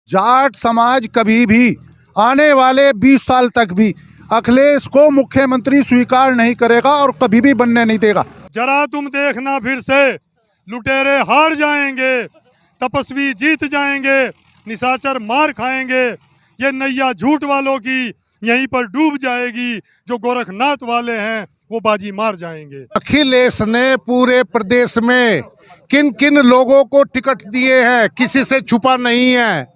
जाट समाज कभी भी आने वाले 20 साल तक भी अखिलेश को मुख्यमंत्री स्वीकार नहीं करेगा और कभी भी बनने नहीं देगा। जरा तुम देखना फिर से, लुटेरे हार जाएंगे, तपस्वी जीत जाएंगे, निशाचर मार खाएंगे। ये नैया झूठ वालों की यहीं पर डूब जाएगी, जो गोरखनाथ वाले हैं वो बाजी मार जाएंगे। अखिलेश ने पूरे प्रदेश में किन किन लोगों को टिकट दिए हैं, किसी से छुपा नहीं है।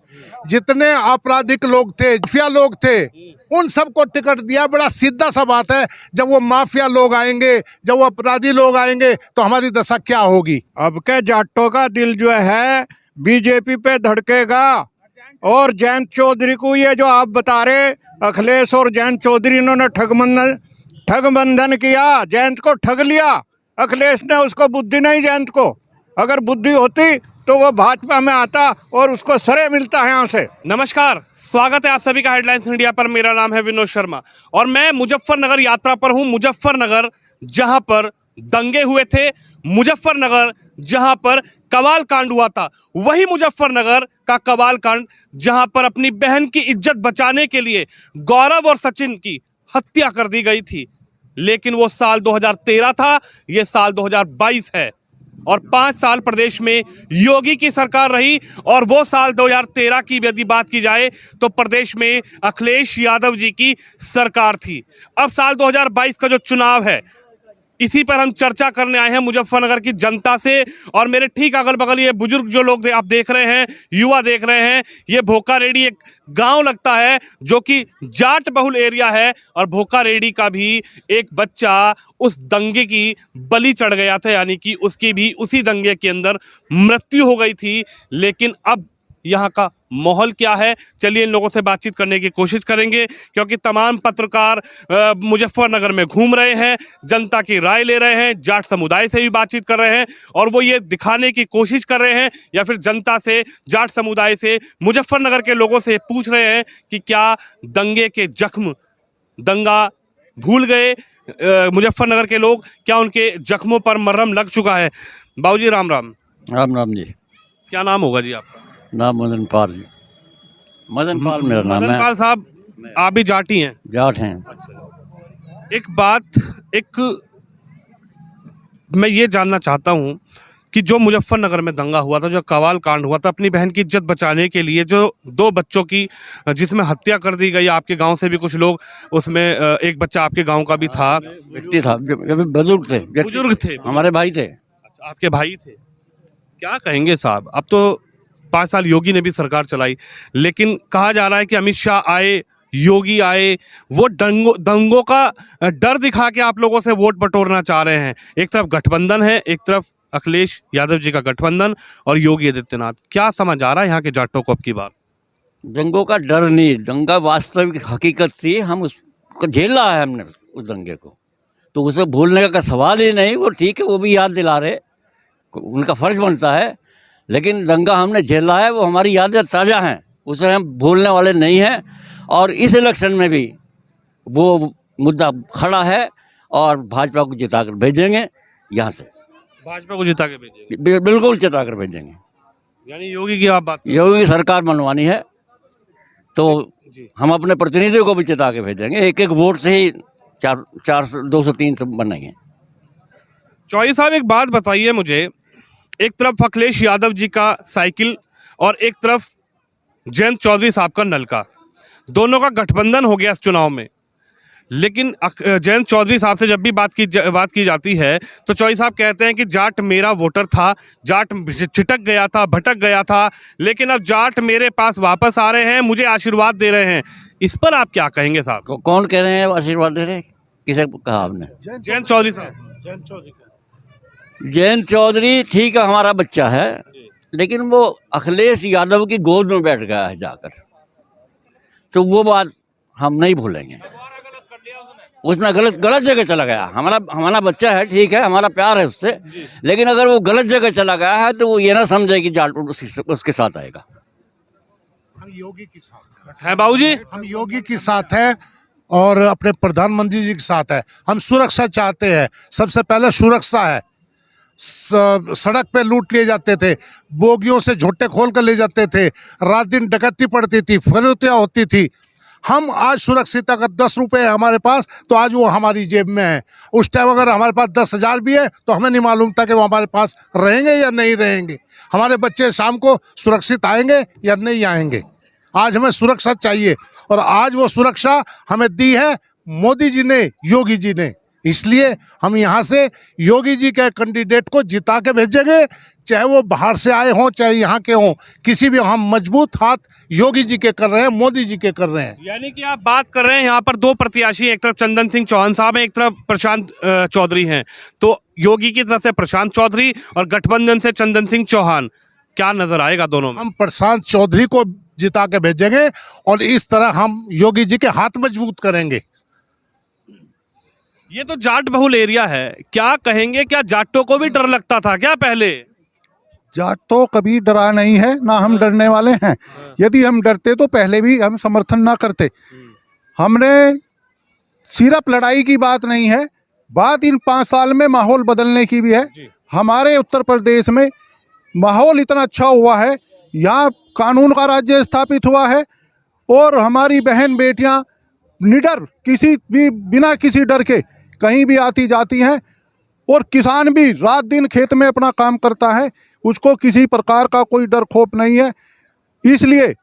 जितने आपराधिक लोग थे, माफिया लोग थे, उन सबको टिकट दिया। बड़ा सीधा सा बात है, जब वो माफिया लोग आएंगे, जब वो अपराधी लोग आएंगे तो हमारी दशा क्या होगी। अब के जाटों का दिल जो है बीजेपी पे धड़केगा। और जयंत चौधरी को ये जो आप बता रहे, अखिलेश और जयंत चौधरी इन्होंने ठगबंधन किया, जयंत को ठग लिया। अखिलेश ने उसको बुद्धि नहीं, जयंत को अगर बुद्धि होती तो वो भाजपा में आता और उसको श्रेय मिलता है यहाँ से। नमस्कार, स्वागत है आप सभी का हेडलाइंस इंडिया पर। मेरा नाम है विनोद शर्मा और मैं मुजफ्फरनगर यात्रा पर हूँ। मुजफ्फरनगर जहां पर दंगे हुए थे, मुजफ्फरनगर जहां पर कवाल कांड हुआ था, वही मुजफ्फरनगर का कवाल कांड जहां पर अपनी बहन की इज्जत बचाने के लिए गौरव और सचिन की हत्या कर दी गई थी। लेकिन वो साल 2013 था, ये साल 2022 है और 5 साल प्रदेश में योगी की सरकार रही। और वो साल 2013 की यदि बात की जाए तो प्रदेश में अखिलेश यादव जी की सरकार थी। अब साल 2022 का जो चुनाव है, इसी पर हम चर्चा करने आए हैं मुजफ्फरनगर की जनता से। और मेरे ठीक अगल बगल ये बुजुर्ग जो लोग आप देख रहे हैं, युवा देख रहे हैं, ये भोका रेडी एक गांव लगता है जो कि जाट बहुल एरिया है। और भोका रेडी का भी एक बच्चा उस दंगे की बलि चढ़ गया था, यानी कि उसकी भी उसी दंगे के अंदर मृत्यु हो गई थी। लेकिन अब यहाँ का माहौल क्या है, चलिए इन लोगों से बातचीत करने की कोशिश करेंगे, क्योंकि तमाम पत्रकार मुजफ्फरनगर में घूम रहे हैं, जनता की राय ले रहे हैं, जाट समुदाय से भी बातचीत कर रहे हैं और वो ये दिखाने की कोशिश कर रहे हैं या फिर जनता से, जाट समुदाय से, मुजफ्फरनगर के लोगों से पूछ रहे हैं कि क्या दंगे के जख्म, दंगा भूल गए मुजफ्फरनगर के लोग, क्या उनके जख्मों पर मरहम लग चुका है। बाबूजी राम राम। राम राम जी। क्या नाम होगा जी आपका? नाम मदन पाल जी। मदन पाल मेरा नाम है। मदन पाल साहब, आप भी जाटी हैं? जाट हैं। मैं ये जानना चाहता हूँ कि जो मुजफ्फरनगर में दंगा हुआ था, जो कवाल कांड हुआ था, अपनी बहन की इज्जत बचाने के लिए जो 2 बच्चों की जिसमें हत्या कर दी गई, आपके गांव से भी कुछ लोग, उसमें एक बच्चा आपके गांव का भी था, व्यक्ति था, बुजुर्ग थे, हमारे भाई थे। अच्छा, आपके भाई थे। क्या कहेंगे साहब, अब तो 5 साल योगी ने भी सरकार चलाई, लेकिन कहा जा रहा है कि अमित शाह आए, योगी आए, वो दंगों का डर दिखा के आप लोगों से वोट बटोरना चाह रहे हैं। एक तरफ गठबंधन है, एक तरफ अखिलेश यादव जी का गठबंधन और योगी आदित्यनाथ। क्या समझ आ रहा है यहाँ के जाटों को अब की बार? दंगों का डर नहीं, दंगा वास्तविक हकीकत थी। हम उसको झेला है हमने, उस दंगे को, तो उसे भूलने का सवाल ही नहीं। वो ठीक है, वो भी याद दिला रहे, उनका फर्ज बनता है, लेकिन दंगा हमने झेला है, वो हमारी यादें ताज़ा हैं, उसे हम भूलने वाले नहीं हैं। और इस इलेक्शन में भी वो मुद्दा खड़ा है और भाजपा को जिता कर भेजेंगे यहाँ से। भाजपा को जिता के भेजेंगे? बिल्कुल जिता कर भेजेंगे। यानी योगी की आप बात? योगी की सरकार बनवानी है तो हम अपने प्रतिनिधियों को भी जिता के भेजेंगे। एक एक वोट से ही 203 बनेंगे। चौधरी साहब, एक बात बताइए मुझे, एक तरफ अखिलेश यादव जी का साइकिल और एक तरफ जयंत चौधरी साहब का नलका, दोनों का गठबंधन हो गया इस चुनाव में। लेकिन जयंत चौधरी साहब से जब भी बात की जाती है तो चौधरी साहब कहते हैं कि जाट मेरा वोटर था, जाट छिटक गया था, भटक गया था, लेकिन अब जाट मेरे पास वापस आ रहे हैं, मुझे आशीर्वाद दे रहे हैं। इस पर आप क्या कहेंगे साहब? कौन कह रहे हैं आशीर्वाद दे रहे? किसे कहा आपने? जयंत चौधरी साहब। जयंत चौधरी ठीक है, हमारा बच्चा है, लेकिन वो अखिलेश यादव की गोद में बैठ गया है जाकर, तो वो बात हम नहीं भूलेंगे। उसमें गलत जगह चला गया। हमारा बच्चा है, ठीक है, हमारा प्यार है उससे, लेकिन अगर वो गलत जगह चला गया है तो वो ये ना समझे कि जाट उसके साथ आएगा। हम योगी के साथ है बाबूजी, हम योगी के साथ है और अपने प्रधानमंत्री जी के साथ है। हम सुरक्षा चाहते हैं, सबसे पहले सुरक्षा है। सड़क पे लूट लिए जाते थे, बोगियों से झोटे खोल कर ले जाते थे, रात दिन डकैती पड़ती थी, फिरौतियाँ होती थी। हम आज सुरक्षित, अगर 10 रुपये है हमारे पास तो आज वो हमारी जेब में है। उस टाइम अगर हमारे पास 10,000 भी है तो हमें नहीं मालूम था कि वो हमारे पास रहेंगे या नहीं रहेंगे, हमारे बच्चे शाम को सुरक्षित आएंगे या नहीं आएंगे। आज हमें सुरक्षा चाहिए और आज वो सुरक्षा हमें दी है मोदी जी ने, योगी जी ने। इसलिए हम यहाँ से योगी जी के कैंडिडेट को जिता के भेजेंगे, चाहे वो बाहर से आए हों चाहे यहाँ के हों, किसी भी। हम मजबूत हाथ योगी जी के कर रहे हैं, मोदी जी के कर रहे हैं। यानी कि आप बात कर रहे हैं यहाँ पर दो प्रत्याशी, एक तरफ चंदन सिंह चौहान साहब हैं, एक तरफ प्रशांत चौधरी हैं। तो योगी की तरफ से प्रशांत चौधरी और गठबंधन से चंदन सिंह चौहान, क्या नजर आएगा दोनों में? हम प्रशांत चौधरी को जिता के भेजेंगे और इस तरह हम योगी जी के हाथ मजबूत करेंगे। ये तो जाट बहुल एरिया है, क्या कहेंगे, क्या जाटों को भी डर लगता था क्या पहले? जाट तो कभी डरा नहीं है, ना हम डरने वाले हैं। यदि हम डरते तो पहले भी हम समर्थन ना करते। हमने सिर्फ लड़ाई की बात नहीं है, बात इन 5 साल में माहौल बदलने की भी है। हमारे उत्तर प्रदेश में माहौल इतना अच्छा हुआ है, यहाँ कानून का राज्य स्थापित हुआ है और हमारी बहन बेटियाँ निडर, किसी भी बिना किसी डर के कहीं भी आती जाती हैं और किसान भी रात दिन खेत में अपना काम करता है, उसको किसी प्रकार का कोई डर खौफ नहीं है। इसलिए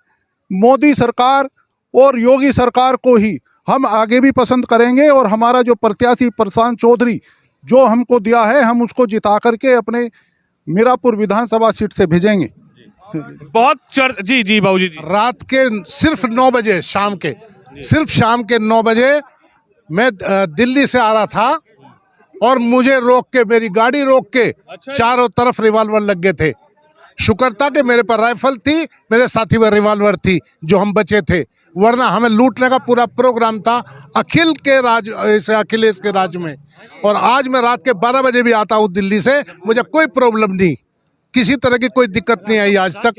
मोदी सरकार और योगी सरकार को ही हम आगे भी पसंद करेंगे और हमारा जो प्रत्याशी प्रशांत चौधरी जो हमको दिया है, हम उसको जिता करके अपने मीरापुर विधानसभा सीट से भेजेंगे। बहुत जी बाबूजी जी। रात के सिर्फ 9 बजे, शाम के 9 बजे मैं दिल्ली से आ रहा था और मुझे रोक के, मेरी गाड़ी रोक के चारों तरफ रिवॉल्वर लग गए थे। शुक्र था कि मेरे पर राइफल थी, मेरे साथी में रिवॉल्वर थी, जो हम बचे थे, वरना हमें लूटने का पूरा प्रोग्राम था अखिलेश के राज में। और आज मैं रात के 12 बजे भी आता हूँ दिल्ली से, मुझे कोई प्रॉब्लम नहीं, किसी तरह की कोई दिक्कत नहीं आई आज तक।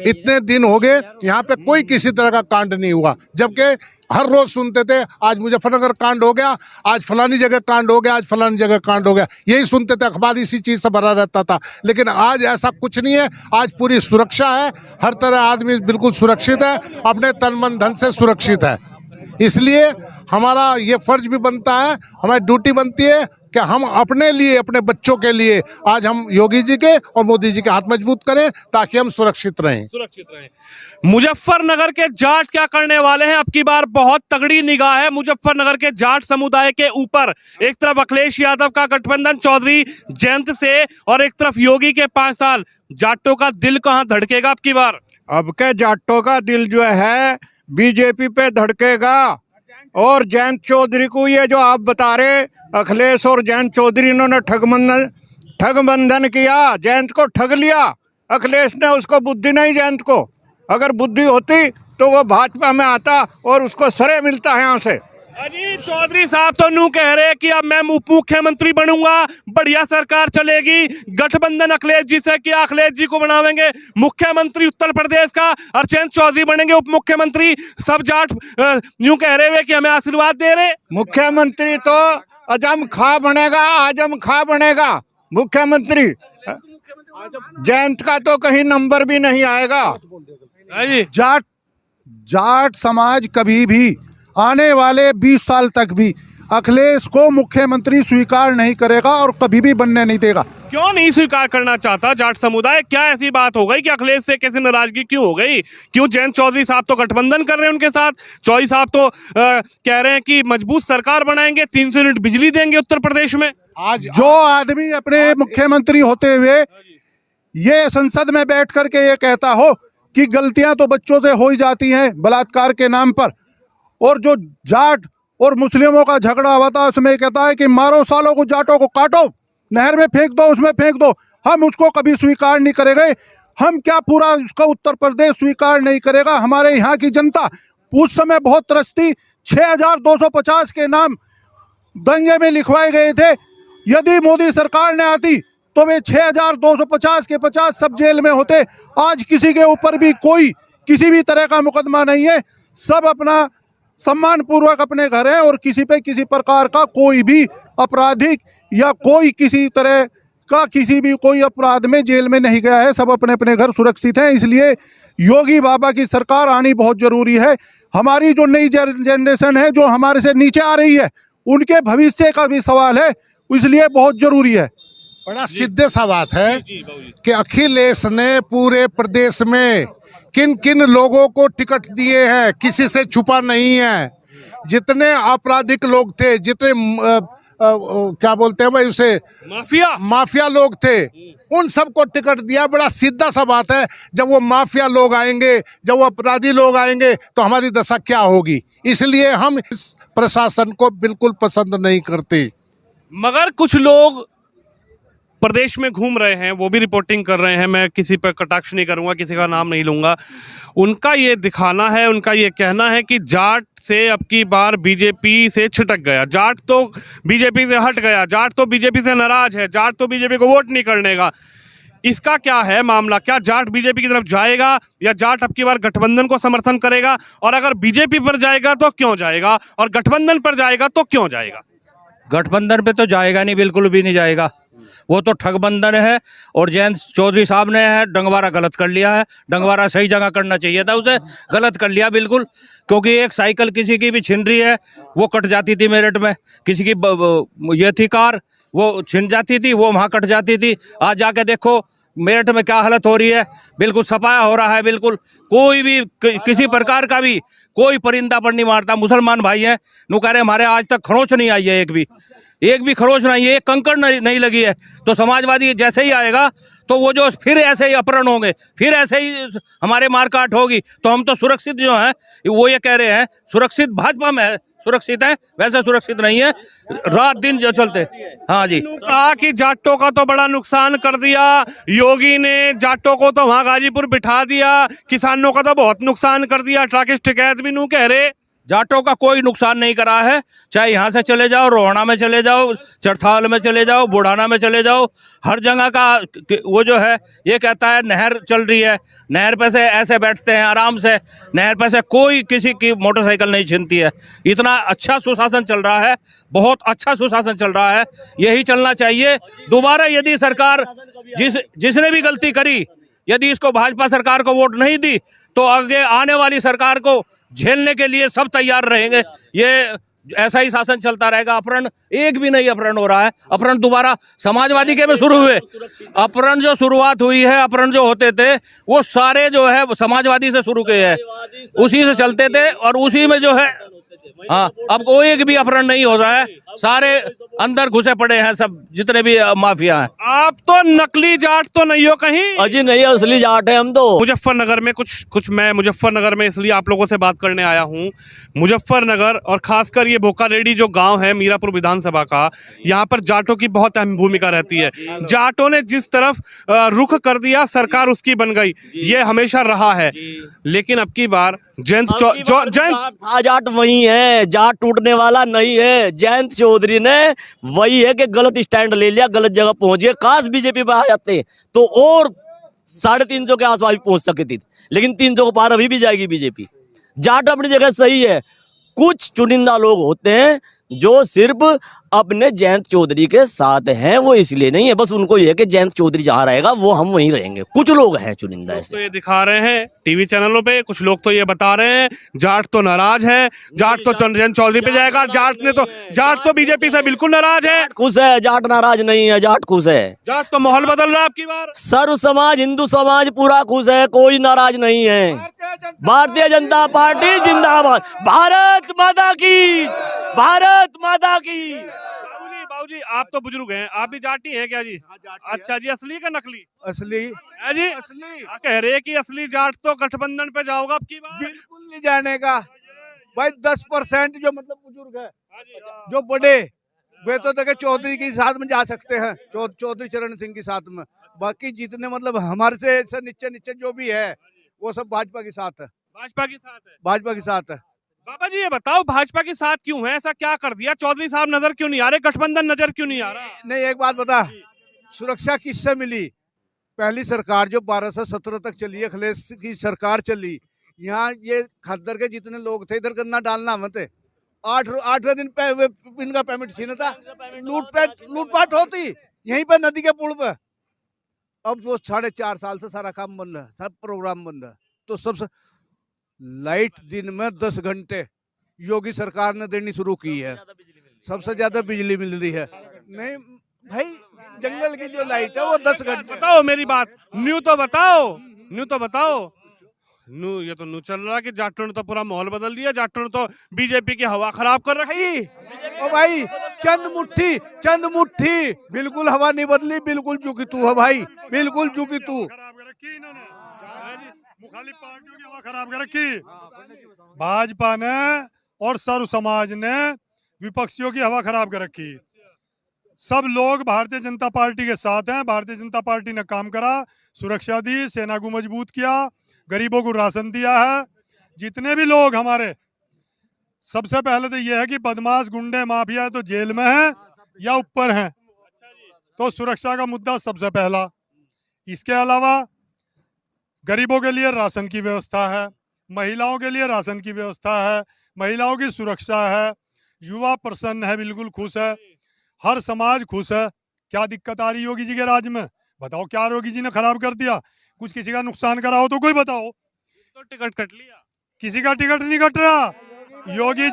इतने दिन हो गए यहाँ पे कोई किसी तरह का कांड नहीं हुआ, जबकि हर रोज सुनते थे आज मुजफ्फरनगर कांड हो गया, आज फलानी जगह कांड हो गया, आज फलानी जगह कांड हो गया, यही सुनते थे, अखबार इसी चीज़ से भरा रहता था। लेकिन आज ऐसा कुछ नहीं है, आज पूरी सुरक्षा है, हर तरह आदमी बिल्कुल सुरक्षित है, अपने तन मन धन से सुरक्षित है। इसलिए हमारा ये फर्ज भी बनता है, हमारी ड्यूटी बनती है कि हम अपने लिए, अपने बच्चों के लिए आज हम योगी जी के और मोदी जी के हाथ मजबूत करें ताकि हम सुरक्षित रहें। मुजफ्फरनगर के जाट क्या करने वाले हैं? अब की बार बहुत तगड़ी निगाह है मुजफ्फरनगर के जाट समुदाय के ऊपर। एक तरफ अखिलेश यादव का गठबंधन चौधरी जयंत से और एक तरफ योगी के 5 साल। जाटों का दिल कहाँ धड़केगा अब की बार? अब के जाटों का दिल जो है बीजेपी पे धड़केगा। और जयंत चौधरी को, ये जो आप बता रहे अखिलेश और जयंत चौधरी, इन्होंने ठगबंधन किया, जयंत को ठग लिया। अखिलेश ने, उसको बुद्धि नहीं, जयंत को अगर बुद्धि होती तो वो भाजपा में आता और उसको सरे मिलता है यहाँ से। अजी चौधरी साहब तो यूं कह रहे हैं कि अब मैं उप मुख्यमंत्री बनूंगा, बढ़िया सरकार चलेगी, गठबंधन अखिलेश जी से किया, अखिलेश जी को बनावेंगे मुख्यमंत्री उत्तर प्रदेश का और जयंत चौधरी बनेंगे उप मुख्यमंत्री। सब जाट यूं कह रहे हैं कि हमें आशीर्वाद दे रहे। मुख्यमंत्री तो आजम खां बनेगा मुख्यमंत्री। जयंत का तो कहीं नंबर भी नहीं आएगा। जाट समाज कभी भी आने वाले 20 साल तक भी अखिलेश को मुख्यमंत्री स्वीकार नहीं करेगा और कभी भी बनने नहीं देगा। क्यों नहीं स्वीकार करना चाहता जाट समुदाय? क्या ऐसी बात हो गई कि अखिलेश से कैसी नाराजगी क्यों हो गई? क्यों जयंत चौधरी साहब तो गठबंधन कर रहे हैं उनके साथ, चौधरी साहब तो कह रहे हैं कि मजबूत सरकार बनाएंगे, 300 यूनिट बिजली देंगे उत्तर प्रदेश में। आज जो आदमी अपने मुख्यमंत्री होते हुए ये संसद में बैठ करके ये कहता हो कि गलतियां तो बच्चों से हो ही जाती हैं बलात्कार के नाम पर, और जो जाट और मुस्लिमों का झगड़ा हुआ था उसमें कहता है कि मारो सालों को, जाटों को काटो, नहर में फेंक दो, उसमें फेंक दो, हम उसको कभी स्वीकार नहीं करेंगे। हम क्या पूरा उसका उत्तर प्रदेश स्वीकार नहीं करेगा? हमारे यहाँ की जनता उस समय बहुत तरसती, 6250 के नाम दंगे में लिखवाए गए थे। यदि मोदी सरकार ने आती तो वे 6250 के 50 सब जेल में होते। आज किसी के ऊपर भी कोई किसी भी तरह का मुकदमा नहीं है, सब अपना सम्मान पूर्वक अपने घर है और किसी पे किसी प्रकार का कोई भी आपराधिक या कोई किसी तरह का किसी भी कोई अपराध में जेल में नहीं गया है, सब अपने अपने घर सुरक्षित हैं। इसलिए योगी बाबा की सरकार आनी बहुत जरूरी है। हमारी जो नई जनरेशन है जो हमारे से नीचे आ रही है, उनके भविष्य का भी सवाल है, इसलिए बहुत जरूरी है। बड़ा सीधे सा बात है कि अखिलेश ने पूरे प्रदेश में किन किन लोगों को टिकट दिए हैं, किसी से छुपा नहीं है। जितने आपराधिक लोग थे, जितने क्या बोलते हैं भाई उसे, माफिया लोग थे, उन सबको टिकट दिया। बड़ा सीधा सा बात है, जब वो माफिया लोग आएंगे, जब वो अपराधी लोग आएंगे तो हमारी दशा क्या होगी। इसलिए हम इस प्रशासन को बिल्कुल पसंद नहीं करते। मगर कुछ लोग प्रदेश में घूम रहे हैं, वो भी रिपोर्टिंग कर रहे हैं, मैं किसी पर कटाक्ष नहीं करूंगा, किसी का नाम नहीं लूंगा। उनका ये दिखाना है, उनका ये कहना है कि जाट से अब की बार बीजेपी से छिटक गया, जाट तो बीजेपी से हट गया, जाट तो बीजेपी से नाराज है, जाट तो बीजेपी को वोट नहीं करने का। इसका क्या है मामला? क्या जाट बीजेपी की तरफ जाएगा या जाट अब की बार गठबंधन को समर्थन करेगा? और अगर बीजेपी पर जाएगा तो क्यों जाएगा, और गठबंधन पर जाएगा तो क्यों जाएगा? गठबंधन पे तो जाएगा नहीं, बिल्कुल भी नहीं जाएगा। वो तो ठगबंधन है। और जयंत चौधरी साहब ने है डंगवारा गलत कर लिया है। डंगवारा सही जगह करना चाहिए था, उसे गलत कर लिया बिल्कुल। क्योंकि एक साइकिल किसी की भी छिन रही है, वो कट जाती थी मेरठ में, किसी की ये थी कार, वो छिन जाती थी, वो वहाँ कट जाती थी। आज जाके देखो मेरठ में क्या हालत हो रही है, बिल्कुल सफाया हो रहा है। बिल्कुल कोई भी किसी प्रकार का भी कोई परिंदा पर नहीं मारता। मुसलमान भाई हैं, नु कह रहे हमारे आज तक खरोच नहीं आई है, एक भी खरोच नहीं है, एक कंकड़ नहीं लगी है। तो समाजवादी जैसे ही आएगा तो वो जो फिर ऐसे ही अपहरण होंगे, फिर ऐसे ही हमारे मारकाट होगी। तो हम तो सुरक्षित जो हैं, वो ये कह रहे हैं सुरक्षित भाजपा में सुरक्षित है, वैसे सुरक्षित नहीं है, रात दिन जो चलते। हाँ जी, कहा कि जाटों का तो बड़ा नुकसान कर दिया योगी ने, जाटों को तो वहां गाजीपुर बिठा दिया, किसानों का तो बहुत नुकसान कर दिया, ट्रक शिकायत भी नू कह रहे। जाटों का कोई नुकसान नहीं करा है। चाहे यहाँ से चले जाओ, रोहना में चले जाओ, चरथाल में चले जाओ, बुढ़ाना में चले जाओ, हर जगह का वो जो है ये कहता है नहर चल रही है, नहर पे से ऐसे बैठते हैं आराम से, नहर पे से कोई किसी की मोटरसाइकिल नहीं छीनती है। इतना अच्छा सुशासन चल रहा है, बहुत अच्छा सुशासन चल रहा है, यही चलना चाहिए। दोबारा यदि सरकार जिसने भी गलती करी, यदि इसको भाजपा सरकार को वोट नहीं दी तो आगे आने वाली सरकार को झेलने के लिए सब तैयार रहेंगे। ये ऐसा ही शासन चलता रहेगा। अपहरण एक भी नहीं अपहरण हो रहा है। अपहरण दोबारा समाजवादी के में शुरू हुए, अपहरण जो शुरुआत हुई है, अपहरण जो होते थे वो सारे जो है समाजवादी से शुरू किए हैं, उसी से चलते थे और उसी में जो है। हाँ, अब कोई एक भी अपहरण नहीं हो रहा है, सारे अंदर घुसे पड़े हैं सब जितने भी माफिया हैं। आप तो नकली जाट तो नहीं हो कहीं? अजी नहीं, असली जाट है हम तो। मुजफ्फरनगर में कुछ मैं मुजफ्फरनगर में इसलिए आप लोगों से बात करने आया हूँ। मुजफ्फरनगर और खासकर ये बोकारेड्डी जो गांव है मीरापुर विधानसभा का, यहाँ पर जाटों की बहुत अहम भूमिका रहती है। जाटों ने जिस तरफ रुख कर दिया सरकार उसकी बन गई, ये हमेशा रहा है। लेकिन अब की बार जयंत जाट वही है, जाट टूटने वाला नहीं है। जयंत चौधरी ने वही है कि गलत स्टैंड ले लिया, गलत जगह पहुंच गए। काश बीजेपी पे आ जाते तो और 350 के आसपास भी पहुंच सकती थी, लेकिन 300 को पार अभी भी जाएगी बीजेपी। जाट अपनी जगह सही है। कुछ चुनिंदा लोग होते हैं जो सिर्फ अपने जयंत चौधरी के साथ हैं, वो इसलिए नहीं है, बस उनको ये है कि जयंत चौधरी जहां रहेगा वो हम वहीं रहेंगे। कुछ लोग हैं चुनिंदा ऐसे। तो ये दिखा रहे हैं टीवी चैनलों पे, कुछ लोग तो ये बता रहे हैं जाट तो नाराज है, जाट तो जयंत चौधरी पे जाएगा, जाट तो बीजेपी से बिल्कुल नाराज है। खुश है, जाट नाराज नहीं है, जाट खुश है। जाट तो माहौल बदल रहा है आपकी बार। सर्व समाज, हिंदू समाज पूरा खुश है, कोई नाराज नहीं है। भारतीय जनता पार्टी जिंदाबाद, भारत माता की, भारत माता की। बाबूजी आप तो बुजुर्ग हैं, आप भी जाटी हैं क्या जी? अच्छा जी, असली का नकली? असली है जी, असली। कह रहे हैं कि असली जाट तो गठबंधन पे जाओगा अब की बार। बिल्कुल नहीं जाने का भाई। 10% जो मतलब बुजुर्ग है, जो बड़े, वे तो देखे चौधरी के साथ में जा सकते हैं, चौधरी चरण सिंह के साथ में। बाकी जितने मतलब हमारे से नीचे जो भी है वो सब भाजपा के साथ है। भाजपा के साथ है, भाजपा के साथ है। बाबा जी ये बताओ भाजपा के साथ क्यों है? ऐसा क्या कर दिया? चौधरी साहब नजर क्यों नहीं आ रहे? गठबंधन नजर क्यों नहीं आ रहा? नहीं, एक बात बता, सुरक्षा किससे मिली? पहली सरकार जो 12 से 17 तक चली है, अखिलेश की सरकार चली, यहाँ ये खद्दर के जितने लोग थे इधर गन्ना डालना मत, 8वें दिन पे इनका पेमेंट छीना था, लूटपाट होती, यहीं पर नदी के पुल पे। अब वो 4.5 साल से सारा काम बंद है, सब प्रोग्राम बंद है। तो सबसे लाइट दिन में 10 घंटे योगी सरकार ने देनी शुरू की है, सबसे ज्यादा बिजली मिल रही है। नहीं भाई, जंगल की जो लाइट है वो 10 घंटे। बताओ मेरी बात, न्यू तो बताओ, न्यू तो बताओ। नू ये तो नू चल रहा है कि जाटों ने तो पूरा माहौल बदल दिया, जाटों ने तो बीजेपी की हवा खराब कर रखी। ओ भाई, चंद मुट्ठी बिल्कुल हवा नहीं बदली, बिल्कुल चुकी तू है भाई, बिल्कुल चुकी तू। खराब कर रखी इन्होंने, मुखालिफ पार्टियों की हवा खराब कर रखी भाजपा ने और सर्व समाज ने, विपक्षियों की हवा खराब कर रखी। सब लोग भारतीय जनता पार्टी के साथ हैं। भारतीय जनता पार्टी ने काम करा, सुरक्षा दी, सेना को मजबूत किया, गरीबों को राशन दिया है। जितने भी लोग हमारे, सबसे पहले तो यह है कि बदमाश गुंडे माफिया तो जेल में हैं या ऊपर हैं, तो सुरक्षा का मुद्दा सबसे पहला। इसके अलावा गरीबों के लिए राशन की व्यवस्था है, महिलाओं के लिए राशन की व्यवस्था है, महिलाओं की सुरक्षा है, युवा प्रसन्न है, बिल्कुल खुश है, हर समाज खुश है। क्या दिक्कत आ रही योगी जी के राज में? बताओ, क्या योगी जी ने खराब कर दिया? कुछ किसी का नुकसान करा हो तो कोई बताओ। तो टिकट कट लिया, किसी का टिकट नहीं कट रहा। योगी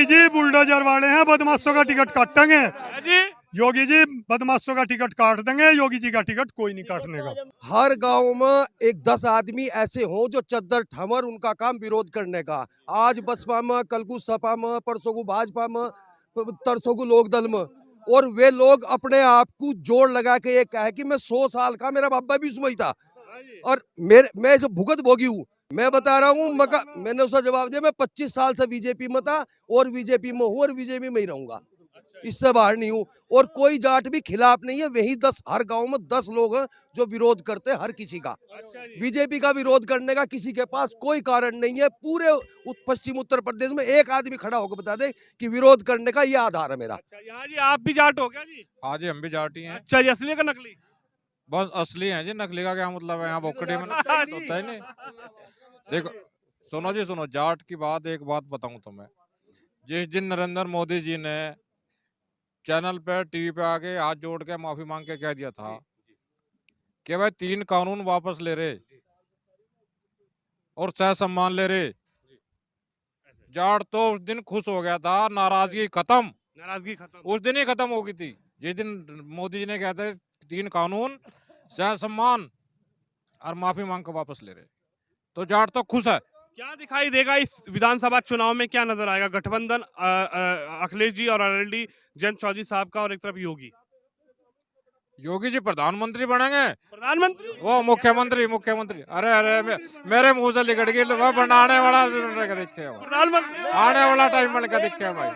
जी बुलडोजर वाले हैं, बदमाशों का टिकट काटेंगे। योगी जी बदमाशों का टिकट काट देंगे, योगी जी का टिकट कोई नहीं काटने का। हर गांव में एक 10 आदमी ऐसे हों जो चद्दर ठमर, उनका काम विरोध करने का। आज बसपा में, कल को सपा में, परसों को भाजपा में, तरसों को लोकदल में। और वे लोग अपने आप को जोड़ लगा के ये कहे कि मैं 100 साल का, मेरा बाबा भी उसमें ही था और मैं जो भुगत भोगी हूँ। मैं बता रहा हूँ, मैंने उसका जवाब दिया, मैं 25 साल से बीजेपी में था और बीजेपी में हूँ और बीजेपी में ही रहूंगा, इससे बाहर नहीं हूँ। और कोई जाट भी खिलाफ नहीं है। वही 10, हर गांव में 10 लोग हैं जो विरोध करते हैं हर किसी का। बीजेपी का विरोध करने का किसी के पास कोई कारण नहीं है। पूरे पश्चिम उत्तर प्रदेश में एक आदमी खड़ा होकर बता दे कि विरोध करने का ये आधार है मेरा। यहाँ जी आप भी जाट हो क्या जी? हाँ जी, हम भी जाट ही हैं। अच्छा जी, असली का नकली? बस असली हैं जी, नकली का क्या मतलब है? यहाँ बोकड़ी में होता है नहीं। देखो सुनो जी, सुनो, जाट की बात, एक बात बताऊं तुम्हें। जिस दिन नरेंद्र मोदी जी ने चैनल पे, टीवी पे आके हाथ जोड़ के माफी मांग के कह दिया था कि भाई 3 कानून वापस ले रहे और सह सम्मान ले रहे, जाट तो उस दिन खुश हो गया था। नाराजगी खत्म, उस दिन ही खत्म हो गई थी जिस दिन मोदी जी ने कहा था 3 कानून, सह सम्मान और माफी मांग के वापस ले रहे, तो जाट तो खुश है। क्या दिखाई देगा इस विधानसभा चुनाव में? क्या नजर आएगा? गठबंधन अखिलेश जी और आरएलडी जयंत चौधरी साहब का, और एक तरफ योगी जी प्रधानमंत्री बनेंगे। प्रधानमंत्री? वो मुख्यमंत्री। अरे मेरे मुंह से निकल गई, वो बनाने वाला दिखे, प्रधानमंत्री आने वाला टाइम बन के दिखे भाई,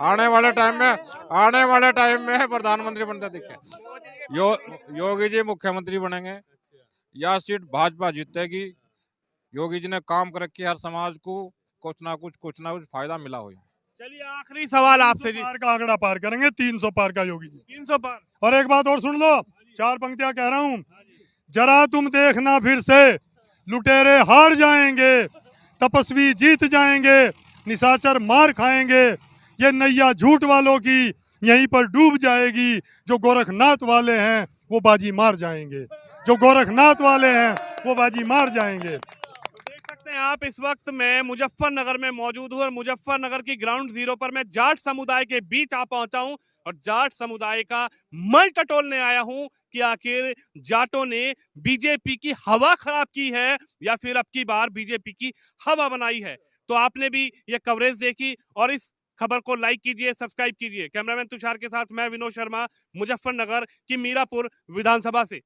आने वाले टाइम में प्रधानमंत्री बनते दिखे। योगी जी मुख्यमंत्री बनेंगे, यह सीट भाजपा जीतेगी। योगी जी ने काम कर रखी, हर समाज को कुछ ना कुछ फायदा मिला हो। चलिए आखिरी सवाल आपसे जी। पार का आंकड़ा पार करेंगे, 300 पार का योगी जी, 300 पार। और एक बात और सुन लो, 4 पंक्तियां कह रहा हूँ। जरा तुम देखना फिर से, लुटेरे हार जाएंगे, तपस्वी जीत जाएंगे, निशाचर मार खाएंगे, ये नैया झूठ वालों की यहीं पर डूब जाएगी, जो गोरखनाथ वाले हैं वो बाजी मार जाएंगे, जो गोरखनाथ वाले हैं वो बाजी मार जाएंगे। आप इस वक्त मैं मुजफ्फरनगर में मौजूद हूँ और मुजफ्फरनगर की ग्राउंड जीरो पर मैं जाट समुदाय के बीच आ पहुंचा हूं और जाट समुदाय का मल टटोलने आया हूं कि आखिर जाटों ने बीजेपी की हवा खराब की है या फिर अब की बार बीजेपी की हवा बनाई है। तो आपने भी ये कवरेज देखी और इस खबर को लाइक कीजिए, सब्सक्राइब कीजिए। कैमरामैन तुषार के साथ मैं विनोद शर्मा, मुजफ्फरनगर की मीरापुर विधानसभा से।